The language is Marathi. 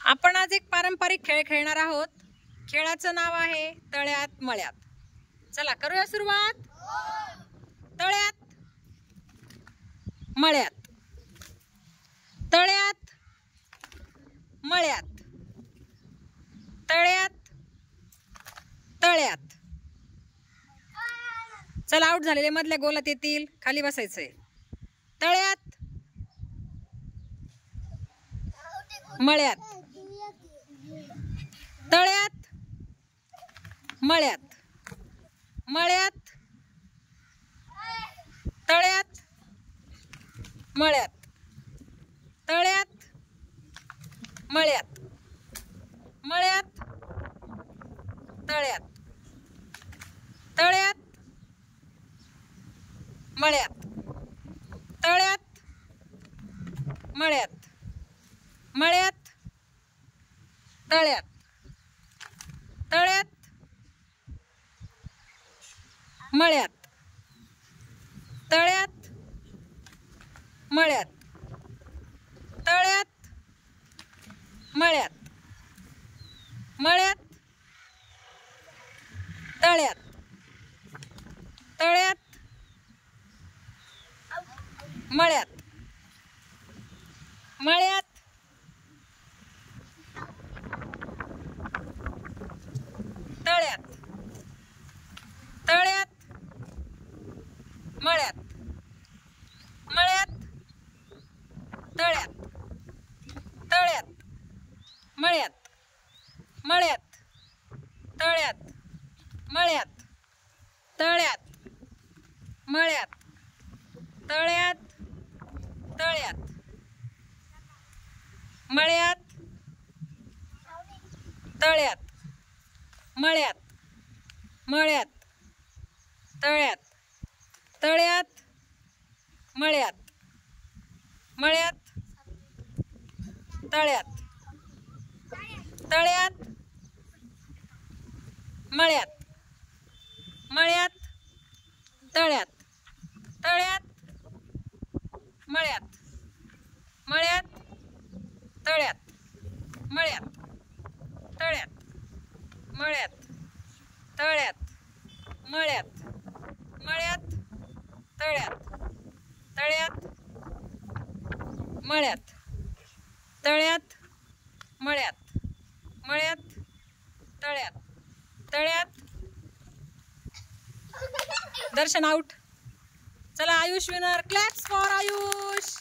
आपण आज एक पारंपरिक खेळ खेळणार आहोत। खेळाचं नाव आहे तळ्यात मळ्यात। चला करूया सुरुवात। तळ्यात मळ्यात, तळ्यात मळ्यात, तळ्यात तळ्यात। चला आउट झालेले मधल्या गोलात येतील, खाली बसायचंय। तळ्यात मळ्यात, तळ्यात मळ्यात, मळ्यात तळ्यात मळ्यात, तळ्यात मळ्यात, मळ्यात तळ्यात, तळ्यात मळ्यात, तळ्यात मळ्यात, मळ्यात तळ्यात, तळ्यात मळ्यात, तळ्यात मळ्यात, तळ्यात मळ्यात, मळ्यात तळ्यात, तळ्यात मळ्यात, मळ्यात तळ्यात, तळ्यात मळ्यात, मळ्यात तळ्यात, तळ्यात मळ्यात, मळ्यात तळ्यात, मळ्यात, तळ्यात मळ्यात, तळ्यात, तळ्यात मळ्यात, तळ्यात, मळ्यात, मळ्यात तळ्यात, तळ्यात मळ्यात, मळ्यात तळ्यात, तळ्यात मळ्यात, मळ्यात तळ्यात, तळ्यात मळ्यात, मळ्यात तळ्यात, मळ्यात, तळ्यात, मळ्यात, तळ्यात, मळ्यात, मळ्यात तळ्यात, तळ्यात मळ्यात, तळ्यात मळ्यात, मळ्यात तळ्यात, तळ्यात। दर्शन आउट। चला Ayush winner, claps for Ayush.